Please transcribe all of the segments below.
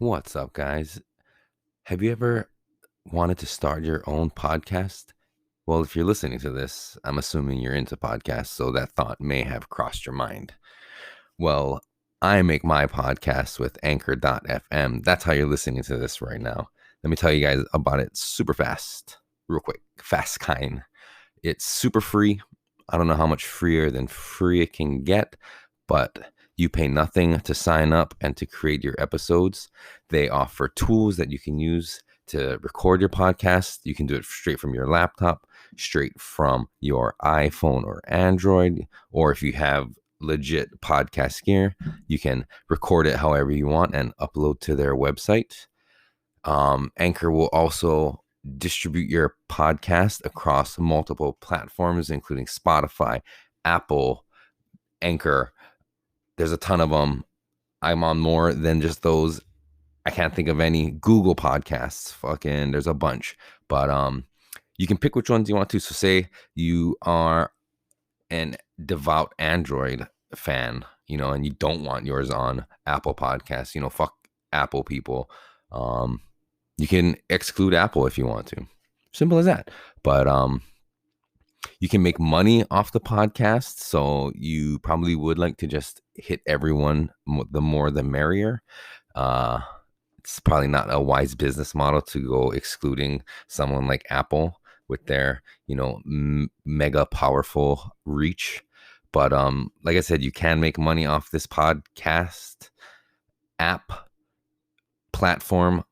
What's up, guys? Have you ever wanted to start your own podcast? Well, if you're listening to this, I'm assuming you're into podcasts, so that thought may have crossed your mind. Well, I make my podcast with Anchor.fm. That's how you're listening to this right now. Let me tell you guys about it super fast, real quick, fast kind. It's super free. I don't know how much freer than free it can get, but you pay nothing to sign up and to create your episodes. They offer tools that you can use to record your podcast. You can do it straight from your laptop, straight from your iPhone or Android, or if you have legit podcast gear, you can record it however you want and upload to their website. Anchor will also distribute your podcast across multiple platforms, including Spotify, Apple, Anchor. There's a ton of them. I'm on more than just those. I can't think of any. Google Podcasts, fucking, there's a bunch. But you can pick which ones you want to. So say you are an devout Android fan, and you don't want yours on Apple Podcasts, fuck Apple people. You can exclude Apple if you want to. Simple as that. But you can make money off the podcast, so you probably would like to just hit everyone. The more, the merrier. It's probably not a wise business model to go excluding someone like Apple with their, mega powerful reach. But like I said, you can make money off this podcast app platform.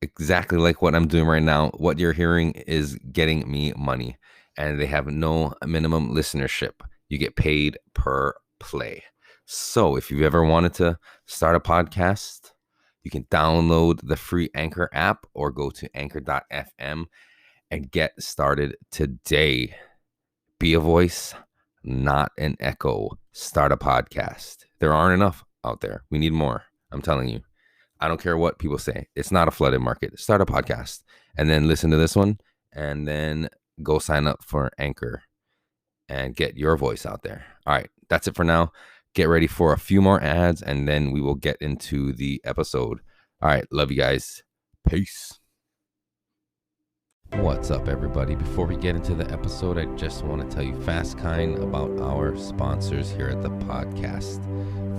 Exactly like what I'm doing right now. What you're hearing is getting me money, and they have no minimum listenership. You get paid per play. So if you've ever wanted to start a podcast, you can download the free Anchor app or go to anchor.fm and get started today. Be a voice, not an echo. Start a podcast. There aren't enough out there. We need more. I'm telling you. I don't care what people say. It's not a flooded market. Start a podcast and then listen to this one and then go sign up for Anchor and get your voice out there. All right, that's it for now. Get ready for a few more ads and then we will get into the episode. All right, love you guys. Peace. What's up, everybody? Before we get into the episode, I just want to tell you fast kind about our sponsors here at the podcast.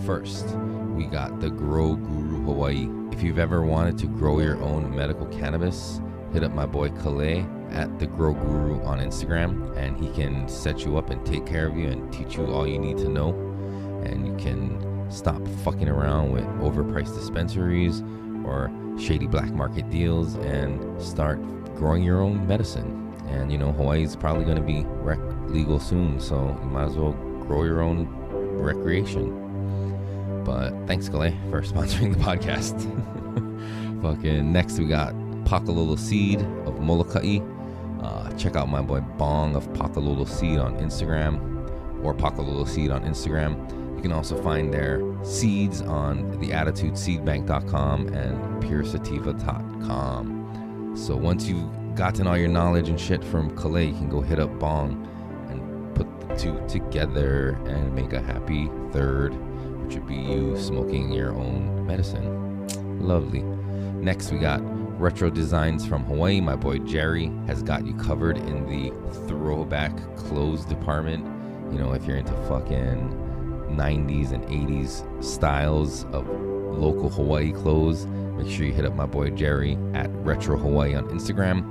First, we got the Grow Guru Hawaii. If you've ever wanted to grow your own medical cannabis, hit up my boy Calais at the Grow Guru on Instagram, and he can set you up and take care of you and teach you all you need to know. And you can stop fucking around with overpriced dispensaries or shady black market deals and start growing your own medicine. And Hawaii is probably going to be rec legal soon, so you might as well grow your own recreation. But thanks, Calais, for sponsoring the podcast. Fucking next, we got Pakalolo Seed of Molokai. Check out my boy Bong of Pakalolo Seed on Instagram, or Pakalolo Seed on Instagram. You can also find their seeds on theattitudeseedbank.com and puresativa.com. So once you've gotten all your knowledge and shit from Calais, you can go hit up Bong and put the two together and make a happy third, which would be you smoking your own medicine. Lovely. Next, we got Retro Designs from Hawaii. My boy Jerry has got you covered in the throwback clothes department. If you're into fucking 90s and 80s styles of local Hawaii clothes, make sure you hit up my boy Jerry at Retro Hawaii on Instagram.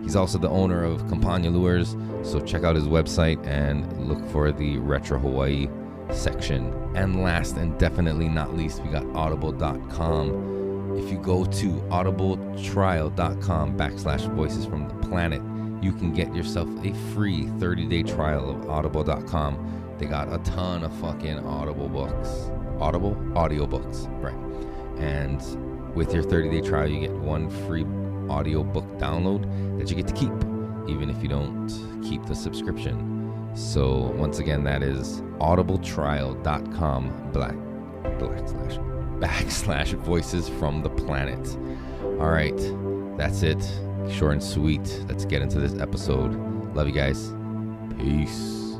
He's also the owner of Campagna Lures, so check out his website and look for the Retro Hawaii section. And last and definitely not least, we got audible.com. If you go to audibletrial.com/voices from the planet, you can get yourself a free 30-day trial of audible.com. They got a ton of fucking audiobooks, right? And with your 30-day trial, you get one free audiobook download that you get to keep, even if you don't keep the subscription. So once again, that is audibletrial.com/voices from the planet. All right, that's it. Short and sweet. Let's get into this episode. Love you guys. Peace.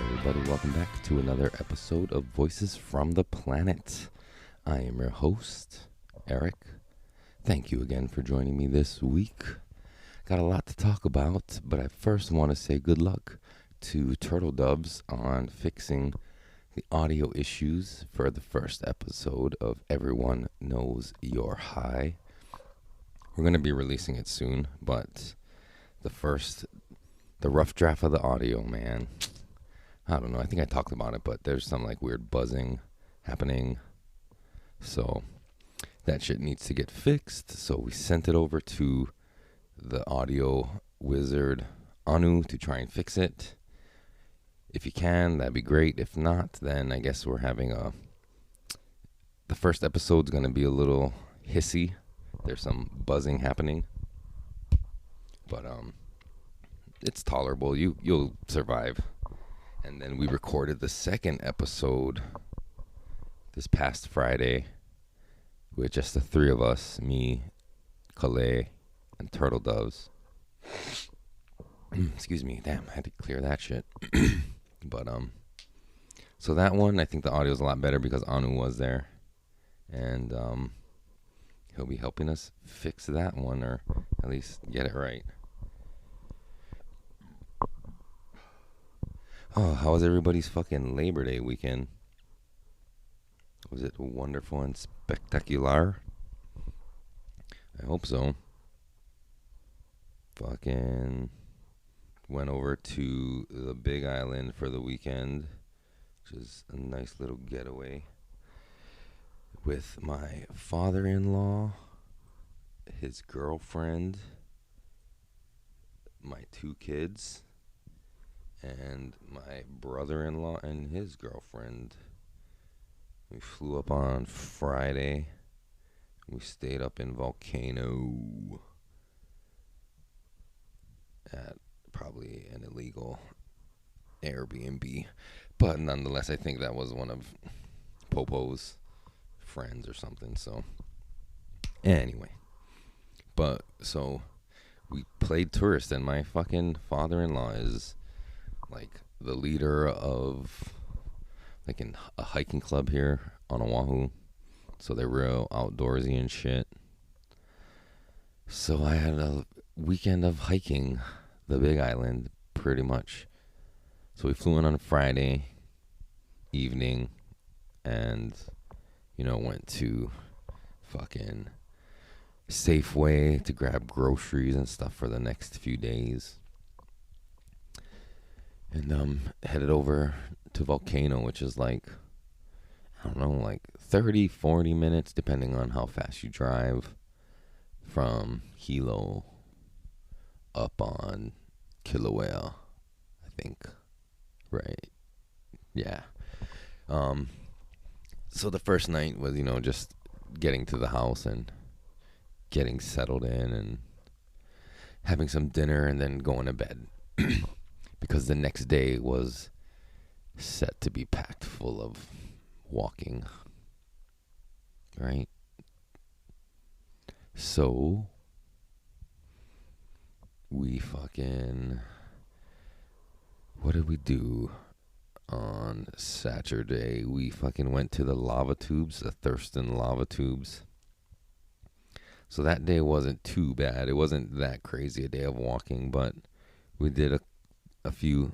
everybody. Welcome back to another episode of Voices from the Planet. I am your host, Eric. Thank you again for joining me this week. Got a lot to talk about, but I first want to say good luck to Turtle Doves on fixing the audio issues for the first episode of Everyone Knows You're High. We're going to be releasing it soon, but the rough draft of the audio, man, I don't know. I think I talked about it, but there's some like weird buzzing happening. So that shit needs to get fixed. So we sent it over to the audio wizard, Anu, to try and fix it. If you can, that'd be great. If not, then I guess we're having the first episode's going to be a little hissy. There's some buzzing happening. But it's tolerable. You'll survive. And then we recorded the second episode this past Friday with just the three of us, me, Calais, and Turtle Doves. Excuse me. Damn, I had to clear that shit. But so that one, I think the audio is a lot better because Anu was there. And he'll be helping us fix that one, or at least get it right. Oh, how was everybody's fucking Labor Day weekend? Was it wonderful and spectacular? I hope so. Fucking went over to the Big Island for the weekend, which is a nice little getaway, with my father-in-law, his girlfriend, my two kids, and my brother-in-law and his girlfriend. We flew up on Friday. We stayed up in Volcano at probably an illegal Airbnb. But nonetheless, I think that was one of Popo's friends or something. So anyway. But so we played tourist, and my fucking father-in-law is like the leader of like in a hiking club here on Oahu. So they're real outdoorsy and shit. So I had a weekend of hiking the Big Island, pretty much. So we flew in on a Friday evening and, went to fucking Safeway to grab groceries and stuff for the next few days. And headed over to Volcano, which is like, I don't know, like 30, 40 minutes, depending on how fast you drive, from Hilo up on Kilauea, I think. Right. Yeah. So the first night was, just getting to the house and getting settled in and having some dinner and then going to bed. Because the next day was set to be packed full of walking. Right? So we fucking... what did we do on Saturday? We fucking went to the lava tubes, the Thurston lava tubes. So that day wasn't too bad. It wasn't that crazy a day of walking, but we did a few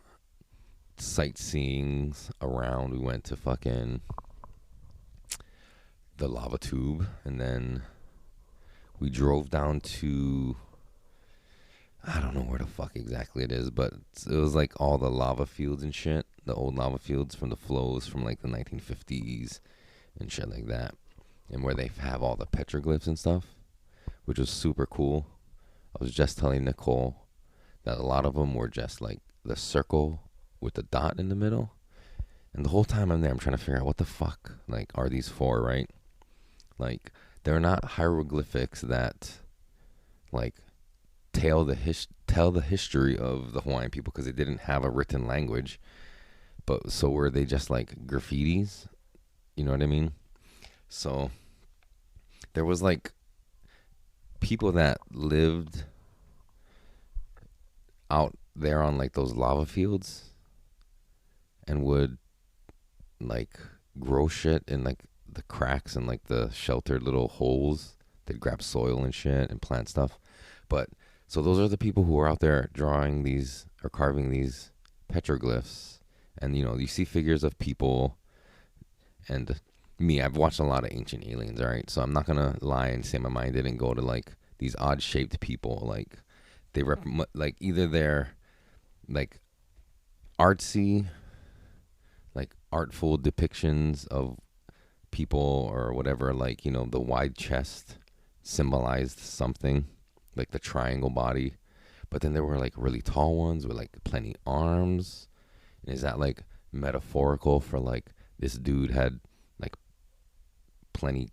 sightseeings around. We went to fucking the lava tube, and then we drove down to, I don't know where the fuck exactly it is, but it was like all the lava fields and shit, the old lava fields from the flows from like the 1950s and shit like that, and where they have all the petroglyphs and stuff, which was super cool. I was just telling Nicole that a lot of them were just like the circle with the dot in the middle, and the whole time I'm there, I'm trying to figure out what the fuck like are these for, right? Like, they're not hieroglyphics that like tell the history of the Hawaiian people, because they didn't have a written language. But so were they just like graffitis? You know what I mean? So there was like people that lived out there on like those lava fields, and would like grow shit in like the cracks and like the sheltered little holes. They'd grab soil and shit and plant stuff. But so those are the people who are out there drawing these or carving these petroglyphs. And you see figures of people. And me, I've watched a lot of Ancient Aliens, all right? So I'm not going to lie and say my mind didn't go to like these odd shaped people. Like like either they're like artsy, like artful depictions of people or whatever, like, the wide chest symbolized something, like the triangle body. But then there were like really tall ones with like plenty arms. And is that like metaphorical for like this dude had like plenty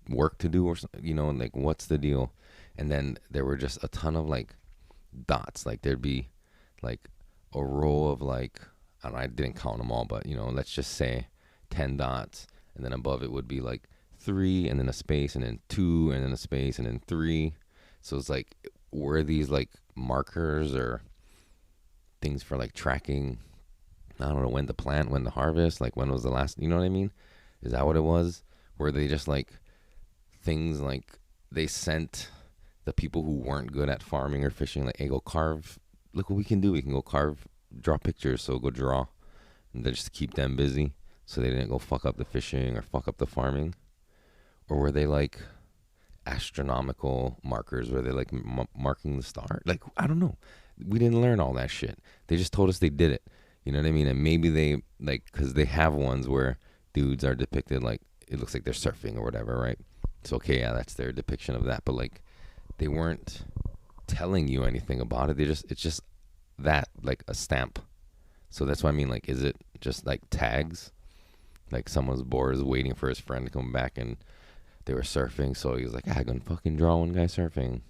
work to do or something, and like what's the deal? And then there were just a ton of like dots. Like there'd be like a row of like, I don't know, I didn't count them all, but let's just say 10 dots, and then above it would be like 3 and then a space and then 2 and then a space and then 3. So it's like, were these like markers or things for like tracking, I don't know, when to plant, when to harvest, like when was the last, you know what I mean? Is that what it was? Were they just like things like they sent the people who weren't good at farming or fishing, like, hey, go carve, look what we can do. We can go carve, draw pictures, so go draw. And they just keep them busy so they didn't go fuck up the fishing or fuck up the farming? Or were they like astronomical markers? Were they like marking the star? Like, I don't know. We didn't learn all that shit. They just told us they did it. You know what I mean? And maybe they, like, because they have ones where dudes are depicted like, it looks like they're surfing or whatever, right? It's okay, yeah, that's their depiction of that. But like, they weren't telling you anything about it. It's just that, like a stamp. So that's what I mean. Like, is it just like tags? Like someone's bored, is waiting for his friend to come back, and they were surfing, so he was like, I'm gonna fucking draw one guy surfing.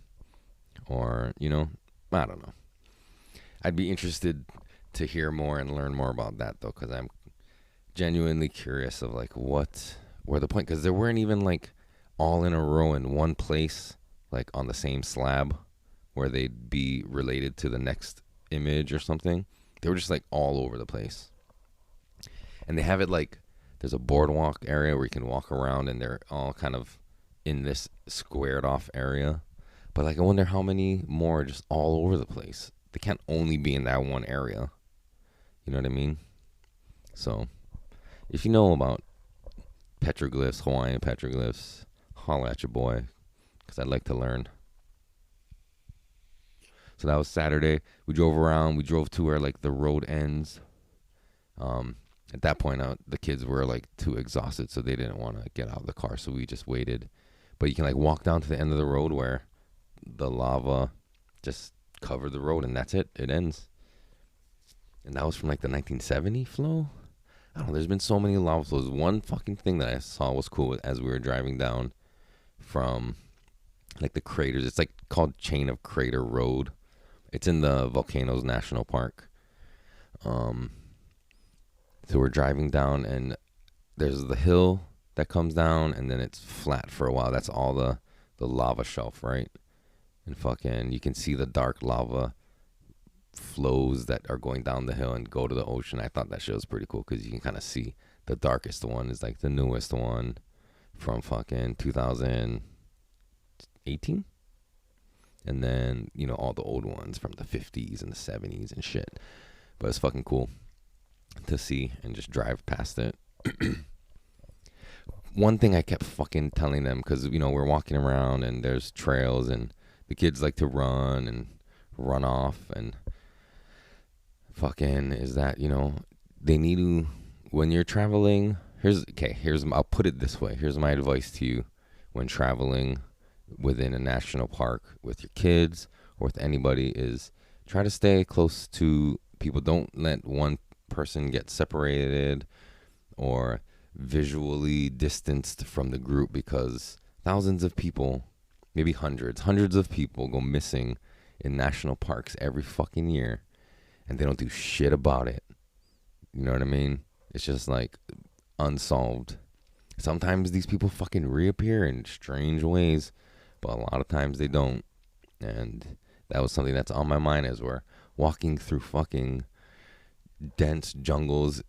Or, I don't know. I'd be interested to hear more and learn more about that, though, because I'm genuinely curious of like what were the point, because there weren't even like all in a row in one place, like on the same slab where they'd be related to the next image or something. They were just like all over the place. And they have it like, there's a boardwalk area where you can walk around, and they're all kind of in this squared off area. But like, I wonder how many more just all over the place. They can't only be in that one area. You know what I mean? So, if you know about petroglyphs, Hawaiian petroglyphs, holla at your boy, because I'd like to learn. So that was Saturday. We drove around. We drove to where like the road ends. At that point, the kids were like too exhausted, so they didn't want to get out of the car. So we just waited. But you can like walk down to the end of the road where the lava just covered the road, and that's it. It ends. And that was from like the 1970 flow. I don't know. There's been so many lava flows. One fucking thing that I saw was cool as we were driving down from like the craters. It's like called Chain of Crater Road. It's in the Volcanoes National Park. So we're driving down, and there's the hill that comes down, and then it's flat for a while. That's all the lava shelf, right? And fucking, you can see the dark lava flows that are going down the hill and go to the ocean. I thought that shit was pretty cool, because you can kind of see the darkest one is like the newest one from fucking 2018. And then, all the old ones from the 50s and the 70s and shit. But it's fucking cool to see and just drive past it. One thing I kept fucking telling them, because, we're walking around and there's trails and the kids like to run and run off, and fucking is that, they need to, when you're traveling, I'll put it this way. Here's my advice to you when traveling within a national park with your kids or with anybody is try to stay close to people. Don't let one person get separated or visually distanced from the group, because thousands of people, maybe hundreds of people go missing in national parks every fucking year, and they don't do shit about it. You know what I mean? It's just like unsolved. Sometimes these people fucking reappear in strange ways, but a lot of times they don't. And that was something that's on my mind as we're walking through fucking dense jungles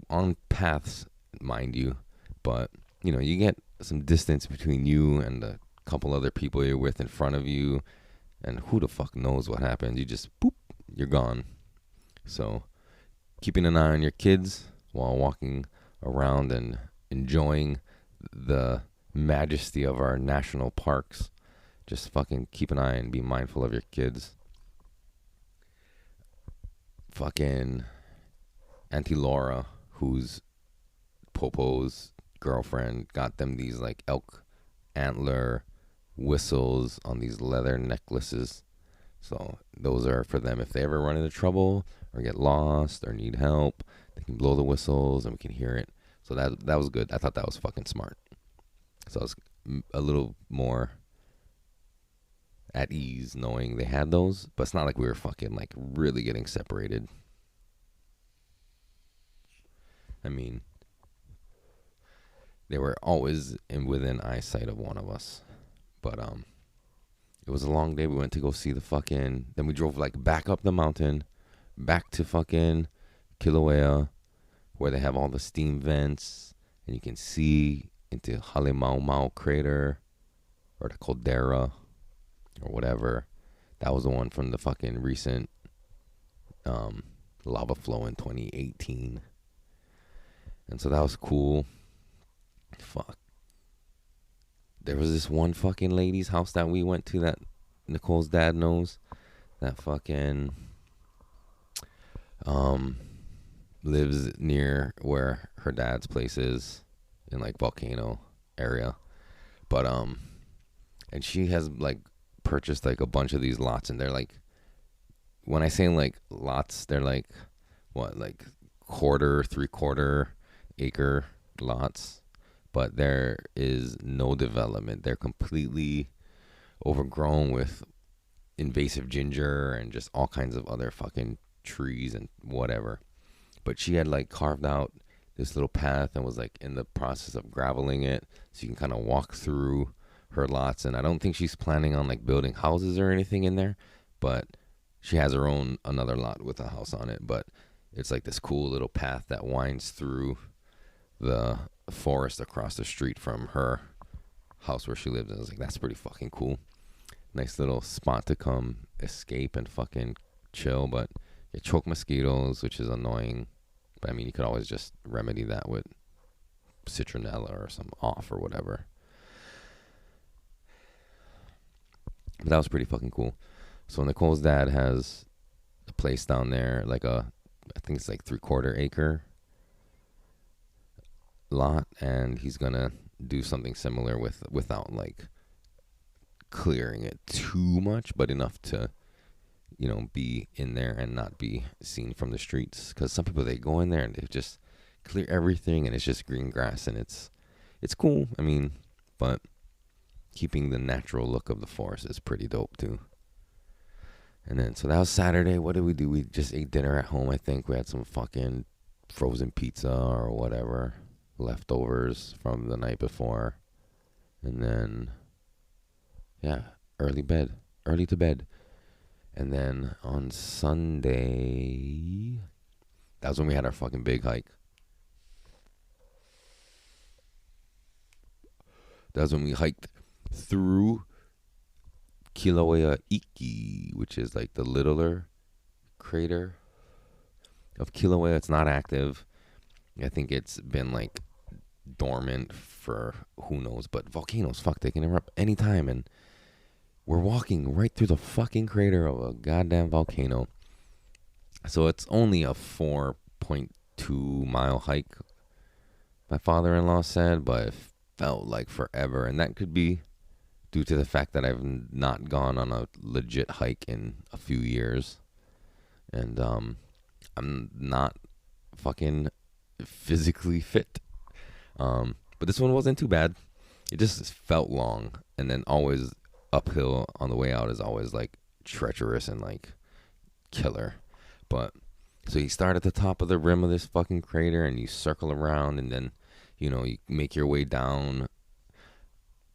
on paths, mind you, but you get some distance between you and a couple other people you're with in front of you, and who the fuck knows what happens. You just boop, you're gone. So keeping an eye on your kids while walking around and enjoying the majesty of our national parks. Just fucking keep an eye and be mindful of your kids. Fucking Auntie Laura, who's Popo's girlfriend, got them these like elk antler whistles on these leather necklaces. So those are for them if they ever run into trouble or get lost or need help. They can blow the whistles and we can hear it. So that was good. I thought that was fucking smart. So I was a little more at ease knowing they had those, but it's not like we were fucking like really getting separated. I mean, they were always within eyesight of one of us. But it was a long day. We went to go see the fucking. Then we drove like back up the mountain, back to fucking Kilauea, where they have all the steam vents, and you can see into Halemaumau crater, or the caldera, or whatever. That was the one from the fucking recent lava flow in 2018. And so that was cool. Fuck. There was this one fucking lady's house that we went to that Nicole's dad knows. That fucking lives near where her dad's place is in like Volcano area. But and she has like purchased like a bunch of these lots, and they're like, when I say like lots, they're like what, like quarter, 3/4 acre lots, but there is no development. They're completely overgrown with invasive ginger and just all kinds of other fucking trees and whatever. But she had like carved out this little path and was like in the process of graveling it so you can kind of walk through her lots. And I don't think she's planning on like building houses or anything in there, but she has her own another lot with a house on it. But it's like this cool little path that winds through the forest across the street from her house where she lives. And I was like, that's pretty fucking cool. Nice little spot to come escape and fucking chill, but you choke mosquitoes, which is annoying. But I mean, you could always just remedy that with citronella or some off or whatever. But that was pretty fucking cool. So Nicole's dad has a place down there, like I think it's like 3/4 acre lot, and he's gonna do something similar without like clearing it too much, but enough to be in there and not be seen from the streets. Because some people, they go in there and they just clear everything and it's just green grass, and it's cool. I mean, but keeping the natural look of the forest is pretty dope too. And then so that was Saturday. What did we do? We just ate dinner at home. I think we had some fucking frozen pizza or whatever, leftovers from the night before. And then early to bed. And then on Sunday, that was when we had our fucking big hike. That was when we hiked through Kilauea Iki, which is like the littler crater of Kilauea. It's not active. I think it's been like dormant for who knows, but volcanoes, fuck, they can erupt anytime, and we're walking right through the fucking crater of a goddamn volcano. So it's only a 4.2 mile hike, my father-in-law said, but it felt like forever. And that could be due to the fact that I've not gone on a legit hike in a few years. And I'm not fucking physically fit. But this one wasn't too bad. It just felt long. And then always uphill on the way out is always like treacherous and like killer. But so you start at the top of the rim of this fucking crater and you circle around, and then you make your way down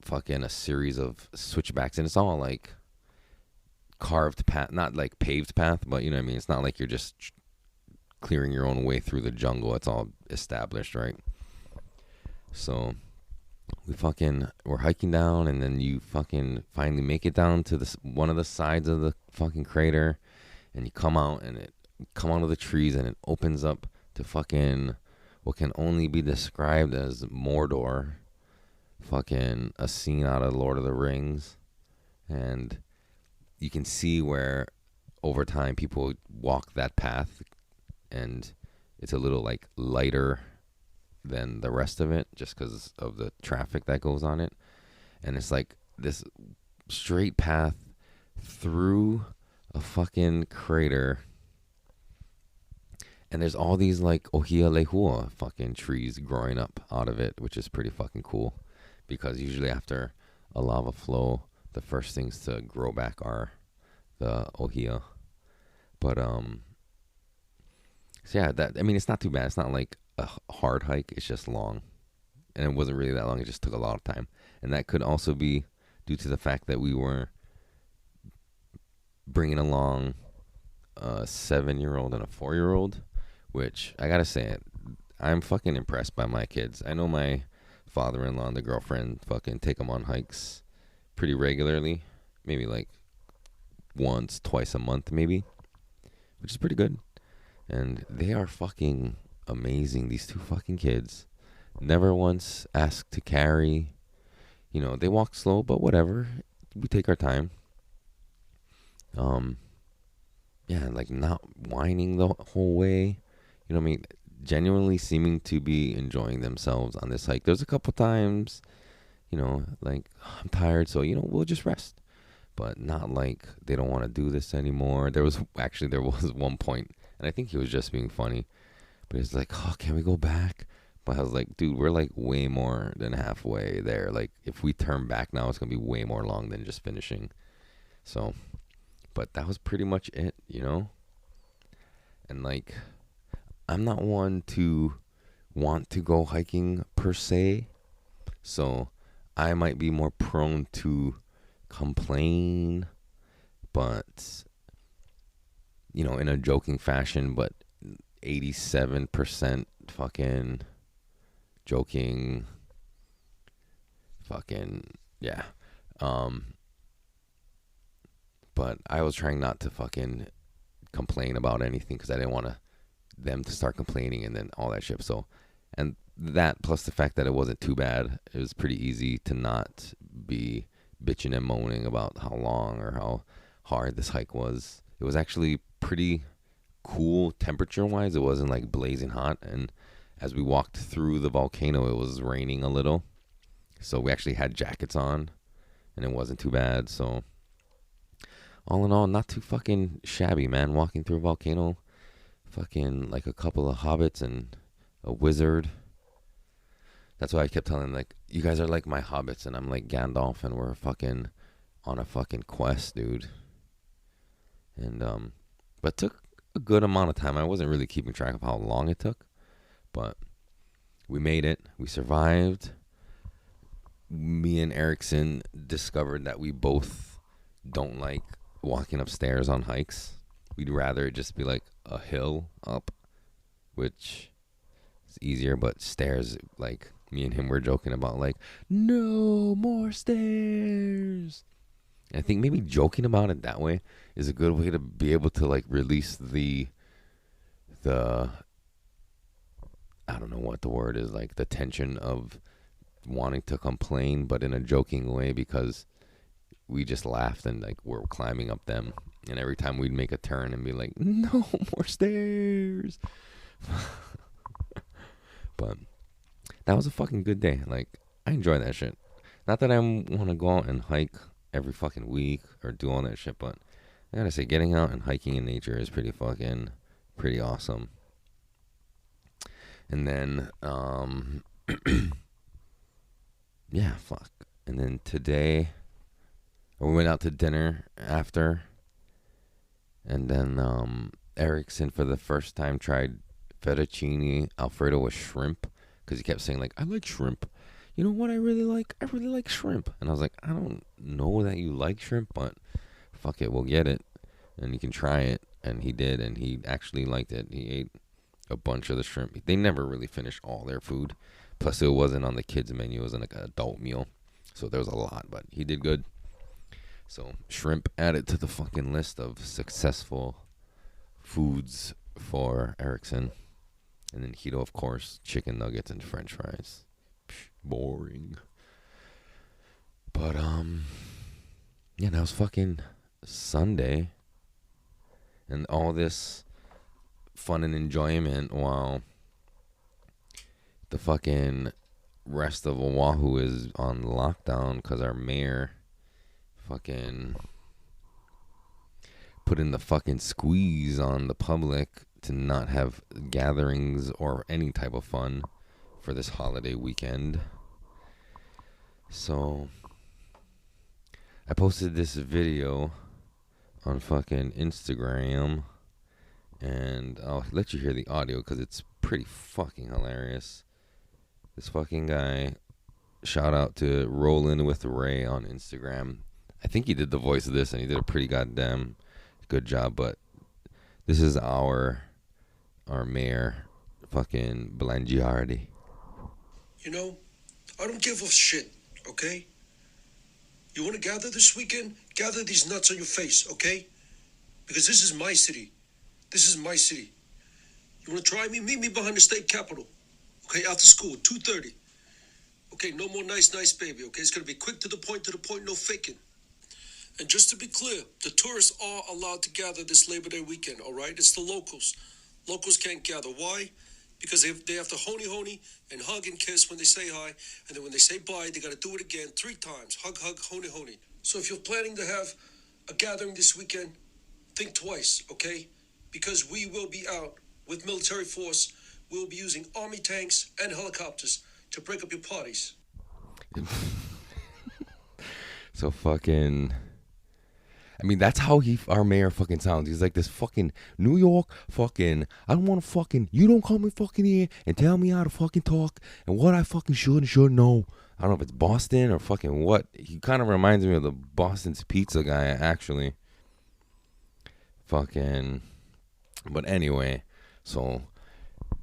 fucking a series of switchbacks, and it's all like carved path, not like paved path, but you know what I mean. It's not like you're just clearing your own way through the jungle. It's all established, right? So we're hiking down, and then you fucking finally make it down to one of the sides of the fucking crater, and you come out, and it come out of the trees, and it opens up to fucking what can only be described as Mordor, fucking a scene out of Lord of the Rings. And you can see where over time people walk that path, and it's a little like lighter than the rest of it just because of the traffic that goes on it. And it's like this straight path through a fucking crater, and there's all these like ohia lehua fucking trees growing up out of it, which is pretty fucking cool, because usually after a lava flow, the first things to grow back are the ohia. But so yeah, that, I mean, it's not too bad. It's not like a hard hike. It's just long, and it wasn't really that long. It just took a lot of time, and that could also be due to the fact that we were bringing along a 7-year-old and a 4-year-old, which I gotta say, I'm fucking impressed by my kids. I know my father-in-law and the girlfriend fucking take them on hikes pretty regularly, maybe like once, twice a month, maybe, which is pretty good. And they are fucking amazing. These two fucking kids never once asked to carry. You know, they walk slow, but whatever. We take our time. Yeah, like not whining the whole way. You know what I mean? Genuinely seeming to be enjoying themselves on this hike. There's a couple times, you know, like, I'm tired, so, you know, we'll just rest. But not like they don't want to do this anymore. There was one point, and I think he was just being funny, but he's like, oh, can we go back? But I was like, dude, we're like way more than halfway there. Like, if we turn back now, it's going to be way more long than just finishing. So, but that was pretty much it, you know? And like, I'm not one to want to go hiking per se. So I might be more prone to complain, but, you know, in a joking fashion, but 87% fucking joking, fucking, yeah. But I was trying not to fucking complain about anything because I didn't want them to start complaining and then all that shit. So, and that plus the fact that it wasn't too bad, it was pretty easy to not be bitching and moaning about how long or how hard this hike was. It was actually pretty cool temperature wise. It wasn't like blazing hot, and as we walked through the volcano, it was raining a little, so we actually had jackets on, and it wasn't too bad. So all in all, not too fucking shabby, man. Walking through a volcano, fucking like a couple of hobbits and a wizard. That's why I kept telling them, like, you guys are like my hobbits, and I'm like Gandalf, and we're fucking on a fucking quest, dude. And but it took a good amount of time. I wasn't really keeping track of how long it took, but we made it. We survived. Me and Erickson discovered that we both don't like walking upstairs on hikes. We'd rather it just be like a hill up, which is easier, but stairs, like, me and him were joking about, like, no more stairs. And I think maybe joking about it that way is a good way to be able to, like, release the I don't know what the word is, like, the tension of wanting to complain, but in a joking way, because we just laughed and, like, we're climbing up them. And every time we'd make a turn and be like, no more stairs. But that was a fucking good day. Like, I enjoy that shit. Not that I want to go out and hike every fucking week or do all that shit, but I gotta say, getting out and hiking in nature is pretty awesome. And then, yeah, fuck. And then today, we went out to dinner after, and then Erickson for the first time tried fettuccine Alfredo with shrimp, because he kept saying, like, I like shrimp. You know what I really like? I really like shrimp. And I was like, I don't know that you like shrimp, but fuck it, we'll get it, and you can try it. And he did, and he actually liked it. He ate a bunch of the shrimp. They never really finished all their food. Plus, it wasn't on the kids' menu. It was like an adult meal. So there was a lot, but he did good. So shrimp added to the fucking list of successful foods for Erickson. And then Hito, of course, chicken nuggets and french fries. Psh, boring. But, yeah, that was fucking Sunday. And all this fun and enjoyment while the fucking rest of Oahu is on lockdown because our mayor fucking put in the fucking squeeze on the public to not have gatherings or any type of fun for this holiday weekend. So I posted this video on fucking Instagram, and I'll let you hear the audio because it's pretty fucking hilarious. This fucking guy, shout out to Rollin' with Ray on Instagram. I think he did the voice of this, and he did a pretty goddamn good job. But this is our mayor, fucking Blangiardi. You know, I don't give a shit, okay? You want to gather this weekend? Gather these nuts on your face, okay? Because this is my city. This is my city. You want to try me? Meet me behind the state capitol, okay? After school, 2:30. Okay, no more nice, baby, okay? It's going to be quick to the point, no faking. And just to be clear, the tourists are allowed to gather this Labor Day weekend, all right? It's the locals. Locals can't gather. Why? Because they have to honey and hug and kiss when they say hi. And then when they say bye, they got to do it again 3 times. Hug, honey. So if you're planning to have a gathering this weekend, think twice, okay? Because we will be out with military force. We'll be using army tanks and helicopters to break up your parties. So fucking, I mean, that's how our mayor fucking sounds. He's like this fucking New York fucking, I don't want to fucking, you don't come in fucking here and tell me how to fucking talk and what I fucking should and shouldn't know. I don't know if it's Boston or fucking what. He kind of reminds me of the Boston's Pizza guy, actually. Fucking, but anyway, so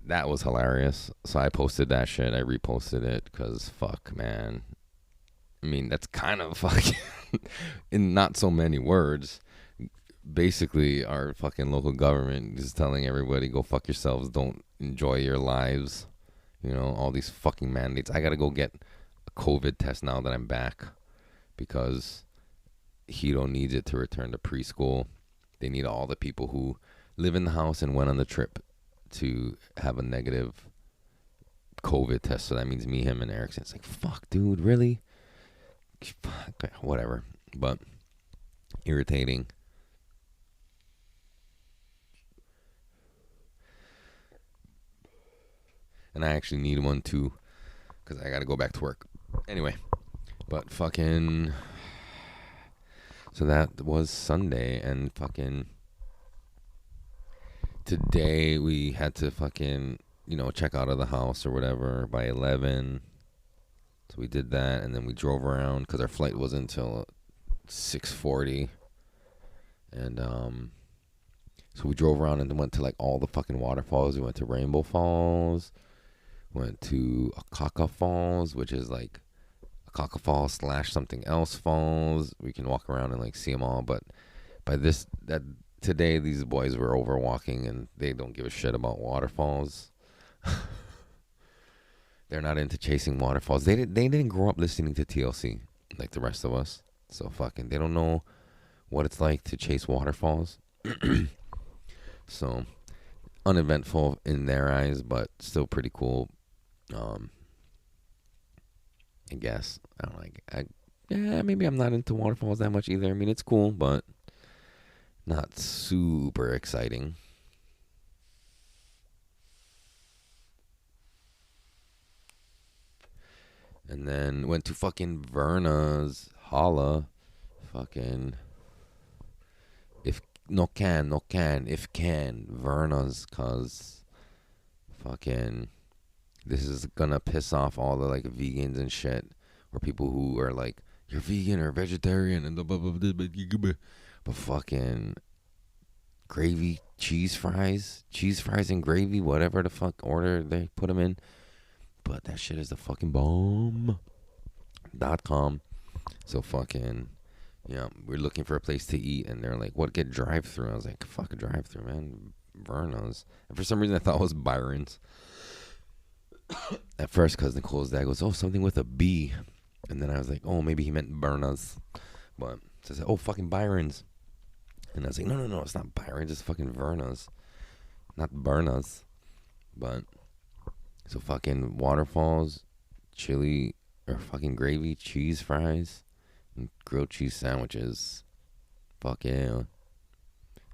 that was hilarious. So I posted that shit. I reposted it because fuck, man. I mean, that's kind of fucking, in not so many words, basically our fucking local government is telling everybody, go fuck yourselves, don't enjoy your lives. You know, all these fucking mandates. I gotta go get a COVID test now that I'm back because Hito needs it to return to preschool. They need all the people who live in the house and went on the trip to have a negative COVID test. So that means me, him, and Erickson. It's like, fuck, dude, really? Whatever, but irritating. And I actually need one too because I gotta go back to work anyway. But fucking, so that was Sunday, and fucking today we had to fucking, you know, check out of the house or whatever by 11. So we did that, and then we drove around because our flight wasn't until 6:40. And so we drove around and went to like all the fucking waterfalls. We went to Rainbow Falls, went to Akaka Falls, which is like Akaka Falls / something else falls. We can walk around and like see them all, but by today these boys were over walking and they don't give a shit about waterfalls. They're not into chasing waterfalls. They didn't grow up listening to TLC like the rest of us. So fucking, they don't know what it's like to chase waterfalls. So uneventful in their eyes, but still pretty cool. I guess I don't like. Maybe I'm not into waterfalls that much either. I mean, it's cool, but not super exciting. And then went to fucking Verna's Holla. Fucking if can Verna's, cause fucking this is gonna piss off all the like vegans and shit, or people who are like, you're vegan or vegetarian and blah blah blah blah. But fucking gravy, cheese fries and gravy, whatever the fuck order they put them in. But that shit is the fucking bomb.com. So fucking, yeah, we're looking for a place to eat, and they're like, what, get drive-through? I was like, fuck a drive-through, man. Verna's. And for some reason I thought it was Byron's at first, because Nicole's dad goes, oh, something with a B. And then I was like, oh, maybe he meant Berna's. But so I said, oh, fucking Byron's. And I was like, no, it's not Byron's, it's fucking Verna's. Not Berna's. But, so fucking waterfalls, chili, or fucking gravy, cheese fries, and grilled cheese sandwiches. Fuck yeah. And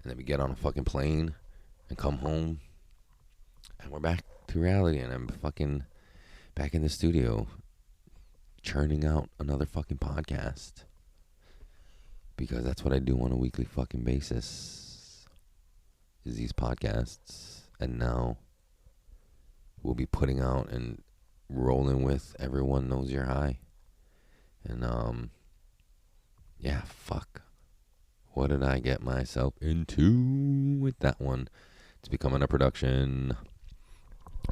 then we get on a fucking plane and come home. And we're back to reality. And I'm fucking back in the studio churning out another fucking podcast. Because that's what I do on a weekly fucking basis. Is these podcasts. And now we'll be putting out and rolling with Everyone Knows You're High. And yeah, fuck. What did I get myself into with that one? It's becoming a production.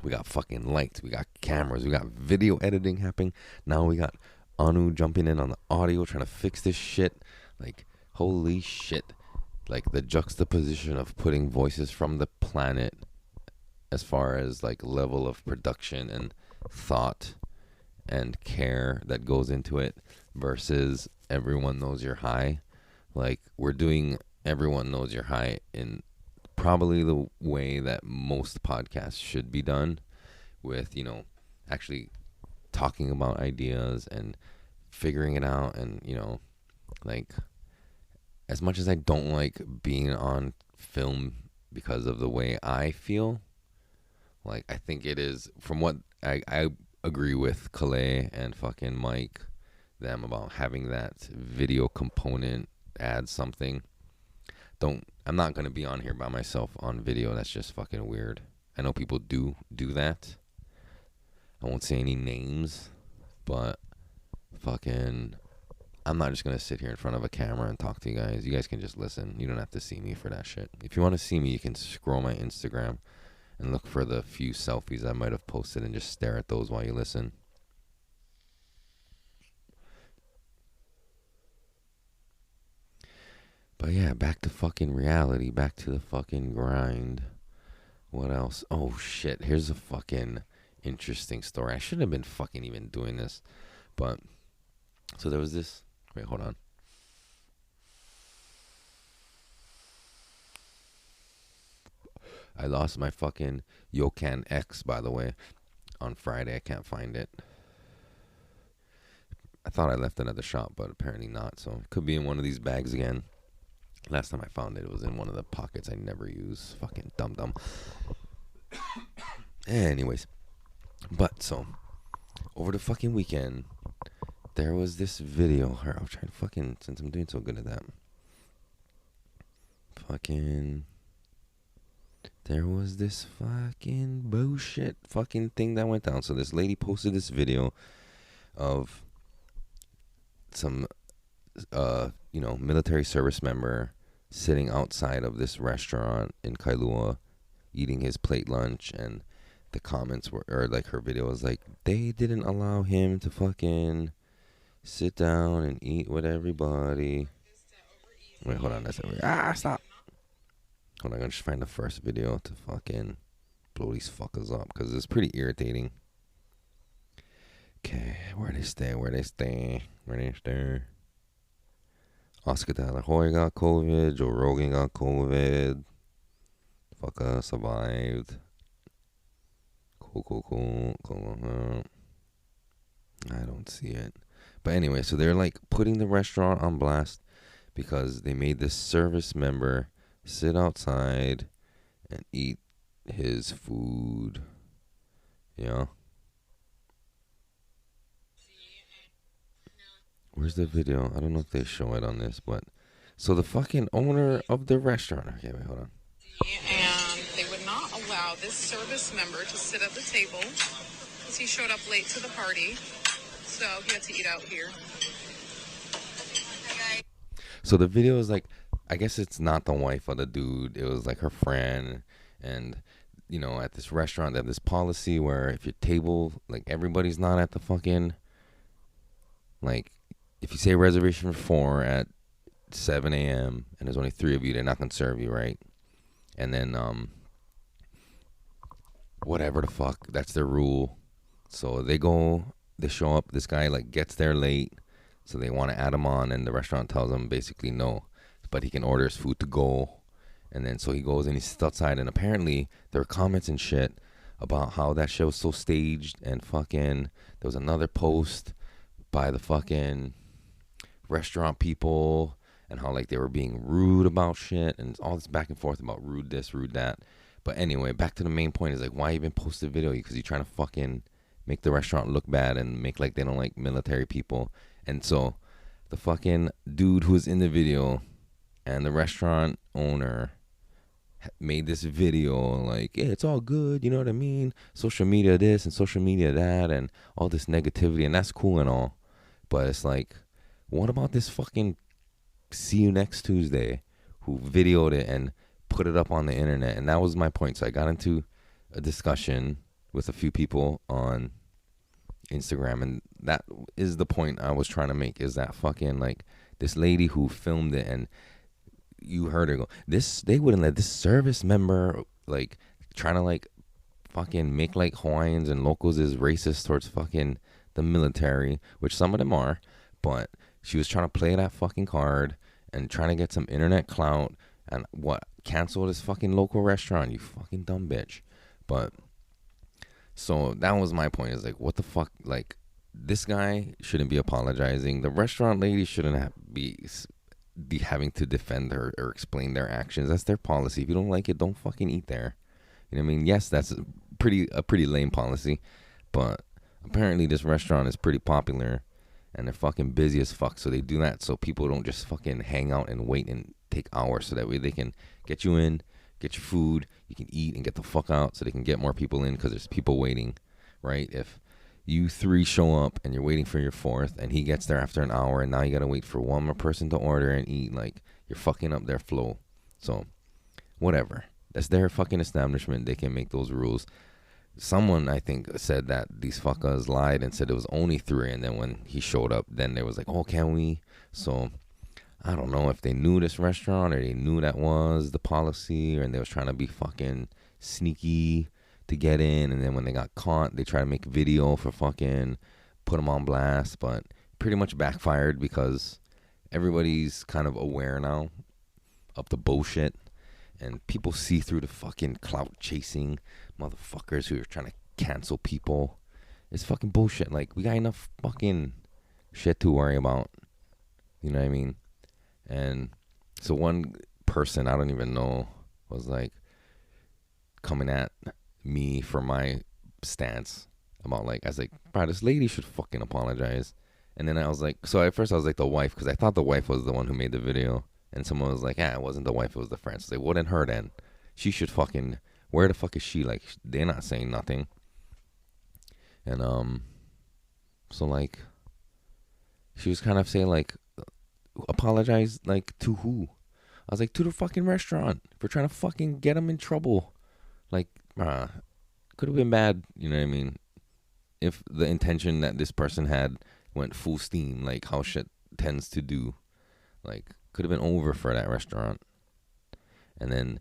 We got fucking lights, we got cameras, we got video editing happening. Now we got Anu jumping in on the audio, trying to fix this shit. Like, holy shit. Like, the juxtaposition of putting voices from the planet as far as, like, level of production and thought and care that goes into it versus Everyone Knows You're High. Like, we're doing Everyone Knows You're High in probably the way that most podcasts should be done, with, you know, actually talking about ideas and figuring it out. And, you know, like, as much as I don't like being on film because of the way I feel, like, I think it is, from what I agree with Calais and fucking Mike, them, about having that video component add something. I'm not going to be on here by myself on video. That's just fucking weird. I know people do that. I won't say any names, but fucking, I'm not just going to sit here in front of a camera and talk to you guys. You guys can just listen. You don't have to see me for that shit. If you want to see me, you can scroll my Instagram and look for the few selfies I might have posted and just stare at those while you listen. But yeah, back to fucking reality. Back to the fucking grind. What else? Oh shit, here's a fucking interesting story. I shouldn't have been fucking even doing this. But, so there was this. Wait, hold on. I lost my fucking Yokan X, by the way, on Friday. I can't find it. I thought I left it at the shop, but apparently not. So it could be in one of these bags again. Last time I found it, it was in one of the pockets I never use. Fucking dum-dum. Anyways. But, so, over the fucking weekend, there was this video. I'll try to fucking, since I'm doing so good at that. Fucking, there was this fucking bullshit fucking thing that went down. So this lady posted this video of some, you know, military service member sitting outside of this restaurant in Kailua eating his plate lunch, and the comments were, or like her video was like, they didn't allow him to fucking sit down and eat with everybody. Wait, hold on, that's it. Stop. Hold on, I'm gonna just find the first video to fucking blow these fuckers up, because it's pretty irritating. Okay, where they stay? Oscar De La Hoya got COVID. Joe Rogan got COVID. Fucker survived. Cool. I don't see it. But anyway, so they're like putting the restaurant on blast because they made this service member sit outside and eat his food. Yeah. Where's the video? I don't know if they show it on this, but so the fucking owner of the restaurant. Okay, wait, hold on. And they would not allow this service member to sit at the table because he showed up late to the party, so he had to eat out here. So the video is like I guess it's not the wife of the dude. It was like her friend, and at this restaurant they have this policy where if your table, like everybody's not at the fucking, like, if you say reservation for 4 at 7 a.m. and there's only 3 of you, they're not gonna serve you, right? And then whatever the fuck, that's their rule. So they show up. This guy like gets there late, so they want to add him on, and the restaurant tells him basically no, but he can order his food to go. And then so he goes and he sits outside, and apparently there were comments and shit about how that shit was so staged, and fucking there was another post by the fucking restaurant people, and how like they were being rude about shit, and all this back and forth about rude this, rude that. But anyway, back to the main point is like, why even post a video? Because you're trying to fucking make the restaurant look bad and make like they don't like military people. And so the fucking dude who was in the video and the restaurant owner made this video like, yeah, it's all good, you know what I mean? Social media this and social media that and all this negativity, and that's cool and all. But it's like, what about this fucking see you next Tuesday who videoed it and put it up on the internet? And that was my point. So I got into a discussion with a few people on Instagram, and that is the point I was trying to make, is that fucking like this lady who filmed it, and you heard her go, this, they wouldn't let this service member, like, trying to like fucking make like Hawaiians and locals is racist towards fucking the military, which some of them are, but she was trying to play that fucking card and trying to get some internet clout, and what, cancel this fucking local restaurant, you fucking dumb bitch. But so that was my point, is like, what the fuck, like, this guy shouldn't be apologizing, the restaurant lady shouldn't be having to defend her or explain their actions. That's their policy. If you don't like it, don't fucking eat there. You know what I mean? Yes, that's a pretty lame policy, but apparently this restaurant is pretty popular and they're fucking busy as fuck, so they do that so people don't just fucking hang out and wait and take hours, so that way they can get you in, get your food, you can eat and get the fuck out, so they can get more people in because there's people waiting, right? If you 3 show up and you're waiting for your 4th and he gets there after an hour and now you gotta wait for one more person to order and eat, like, you're fucking up their flow. So whatever, that's their fucking establishment, they can make those rules. Someone, I think, said that these fuckers lied and said it was only 3, and then when he showed up, then they was like, oh, can we? So I don't know if they knew this restaurant or they knew that was the policy, and they was trying to be fucking sneaky to get in, and then when they got caught, they try to make video for fucking put them on blast, but pretty much backfired because everybody's kind of aware now of the bullshit, and people see through the fucking clout chasing motherfuckers who are trying to cancel people. It's fucking bullshit. Like, we got enough fucking shit to worry about, you know what I mean? And so one person, I don't even know, was like coming at me for my stance about, like, I was like, bro, this lady should fucking apologize. And then I was like, so at first I was like the wife, because I thought the wife was the one who made the video, and someone was like, it wasn't the wife, it was the friend. So I was like, well, then her then, she should fucking, where the fuck is she? Like, they're not saying nothing. And so like, she was kind of saying like, apologize, like, to who? I was like, to the fucking restaurant for trying to fucking get them in trouble. Like, could have been bad, you know what I mean? If the intention that this person had went full steam, like how shit tends to do, like, could have been over for that restaurant. And then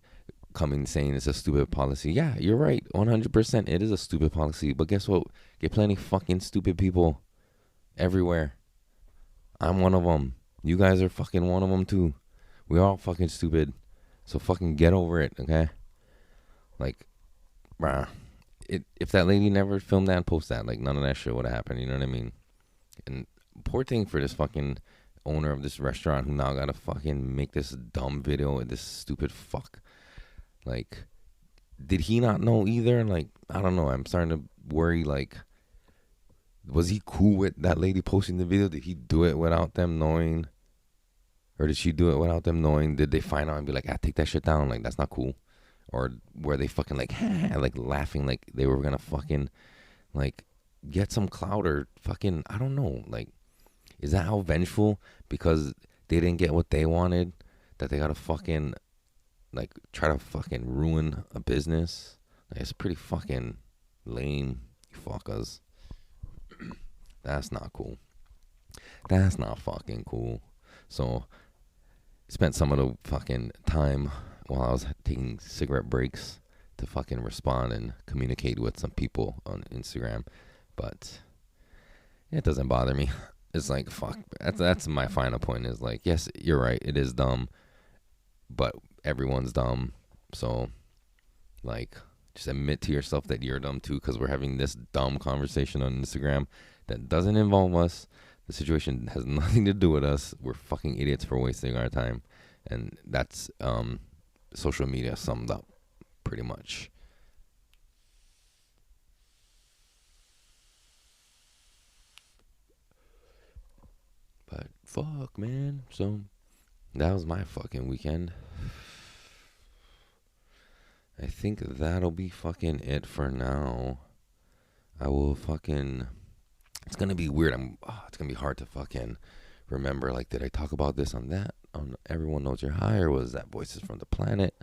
coming saying it's a stupid policy. Yeah, you're right, 100%. It is a stupid policy. But guess what? Get plenty fucking stupid people everywhere. I'm one of them. You guys are fucking one of them too. We're all fucking stupid. So fucking get over it, okay? Like, if that lady never filmed that and post that, like, none of that shit would have happened, you know what I mean? And poor thing for this fucking owner of this restaurant who now gotta fucking make this dumb video with this stupid fuck. Like, did he not know either? Like, I don't know. I'm starting to worry, like, was he cool with that lady posting the video? Did he do it without them knowing? Or did she do it without them knowing? Did they find out and be like, take that shit down? Like, that's not cool. Or were they fucking like, like laughing like they were gonna fucking, like, get some clout or fucking, I don't know. Like, is that how vengeful? Because they didn't get what they wanted, that they gotta fucking like try to fucking ruin a business. Like, it's pretty fucking lame, you fuckers. That's not cool. That's not fucking cool. So spent some of the fucking time while I was taking cigarette breaks to fucking respond and communicate with some people on Instagram, but it doesn't bother me. It's like, fuck. That's my final point. Is like, yes, you're right. It is dumb, but everyone's dumb. So, like, just admit to yourself that you're dumb too, because we're having this dumb conversation on Instagram that doesn't involve us. The situation has nothing to do with us. We're fucking idiots for wasting our time, and that's social media summed up pretty much. But fuck, man. So that was my fucking weekend. I think that'll be fucking it for now. I will fucking... It's gonna be weird. It's gonna be hard to fucking remember. Like, did I talk about this on that? On Everyone Knows You're High, or was that Voices from the Planet?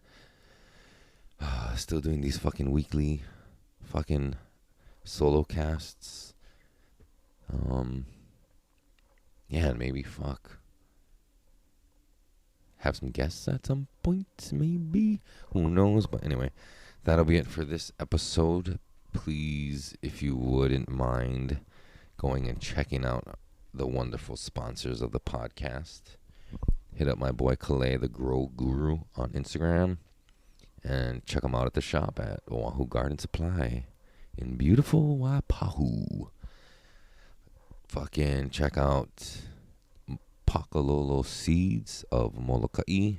Still doing these fucking weekly fucking solo casts. Yeah, and maybe have some guests at some point, maybe. Who knows? But anyway, that'll be it for this episode. Please, if you wouldn't mind going and checking out the wonderful sponsors of the podcast, hit up my boy Kalei, the Grow Guru, on Instagram, and check him out at the shop at Oahu Garden Supply in beautiful Waipahu. Fucking check out Pakalolo Seeds of Molokai.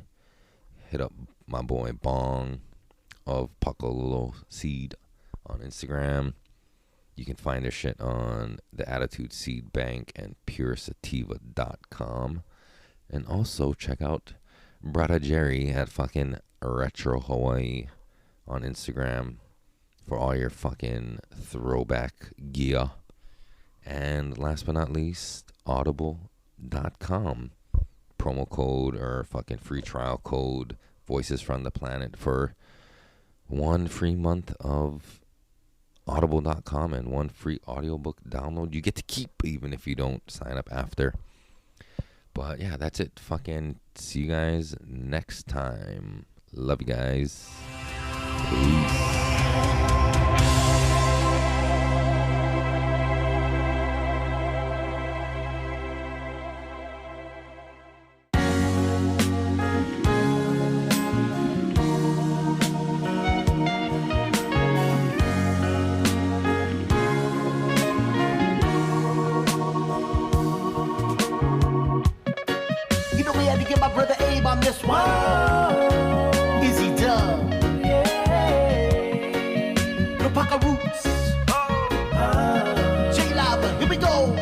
Hit up my boy Bong of Pakalolo Seed on Instagram. You can find their shit on the Attitude Seed Bank and puresativa.com. And also check out Brada Jerry at fucking Retro Hawaii on Instagram for all your fucking throwback gear. And last but not least, audible.com. Promo code or fucking free trial code Voices from the Planet for 1 free month of audible.com and 1 free audiobook download you get to keep even if you don't sign up after. But yeah, that's it. Fucking see you guys next time. Love you guys. Peace. This one, Izzy Dub, yeah. Lopaka Roots, J-Lava, here we go.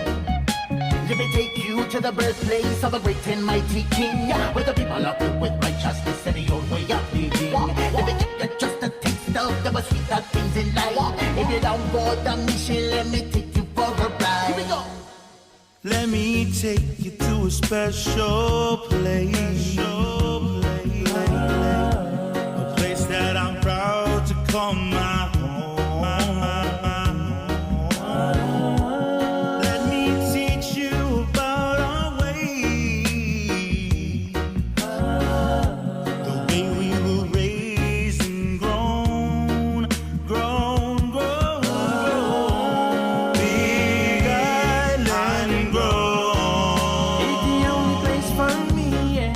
Let me take you to the birthplace of a great and mighty king, where the people are filled with righteousness and the old way of living. Let me give you just a taste of the sweeter things in life. If you're down for the mission, let me take you for a ride. Here we go. Let me take you to a special place. A place that I'm proud to call my home. Let me teach you about our way. The way we were raised and grown. Big Island grown. It's the only place for me, yeah.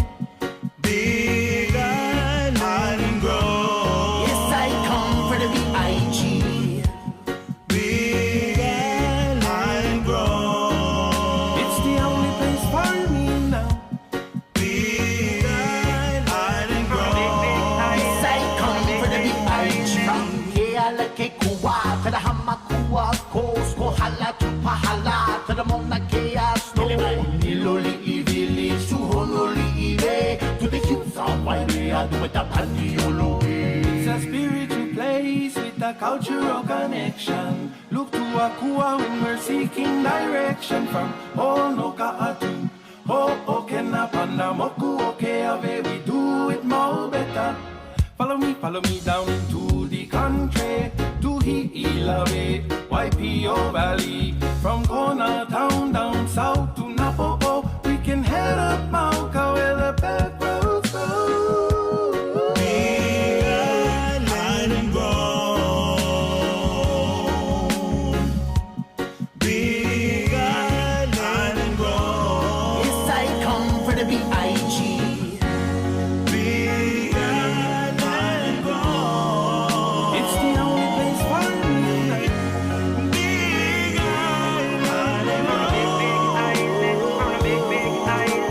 Big Island grown. Yes, I come for the B.I.G. Big Island grown. It's the only place for me now. Big Island grown. Yes, I come for the B.I.G. From Keala Kekua to the Hamakua Coast, Kohala to Pahala to the Mauna Kea Snow. Niloli Village to Honolulu to the hills of Wailea to the Paniolo. It's a spiritual place with a cultural connection. Look to Akua when we're seeking direction from Honoka'atu, Oh, okay, na panda moku, okay, ave, we do it more better. Follow me down into the country, to Hiilave, YPO Valley. From corner town down south to Napopo, we can head up Mauka where the back roads go. Big Island grown. Big Island grown. Yes, I come for the B.I.G. Big Island grown. It's the only place for me. Big Island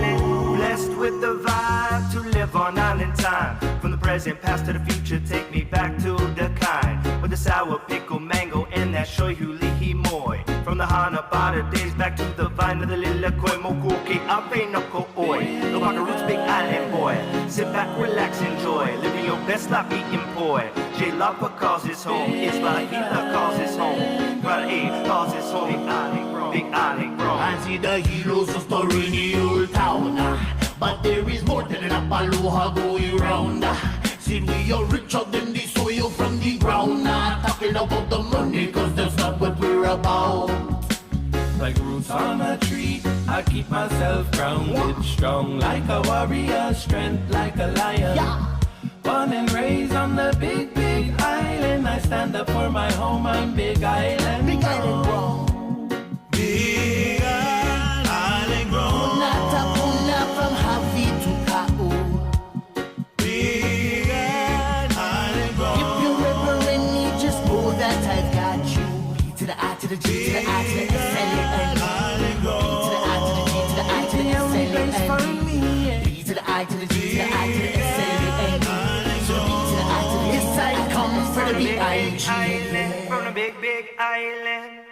grown. Blessed with the vibe to live on island time. From the present, past to the future, take me back to the kind. With the sour pickle mango and that shoyu lihi moi. From the Hanabata days back to the vine of the Lilakoi Mokuki Ave no ko oi. The Waka Roots Big Island boy. Sit back, relax, enjoy. Living your best life, eating poi. J Lapa calls his home. Isla calls his home. Brother A calls his home. Big Island grown. Big Island grown. I see the heroes of story in the old town. But there is more than enough aloha going round. See, we are richer than the soil from the ground. Not talking about the money, cause that's not what we're about. Like roots on a tree, I keep myself grounded. Strong like a warrior, strength like a lion. Born and raised on the big, big island. I stand up for my home, I'm Big Island. Big Island grown. Big Island grown. Puna from Hawaii to Ka'u. Big Island grown. If you're ever in need, just know that I've got you. B to the I to the G to the I to the S L A N. B to the I to the G to the I to the S L A N. B to the I to the G to the I to the S L A N. So B to the I to the yes, I come for the B-I-G. From the big, big island.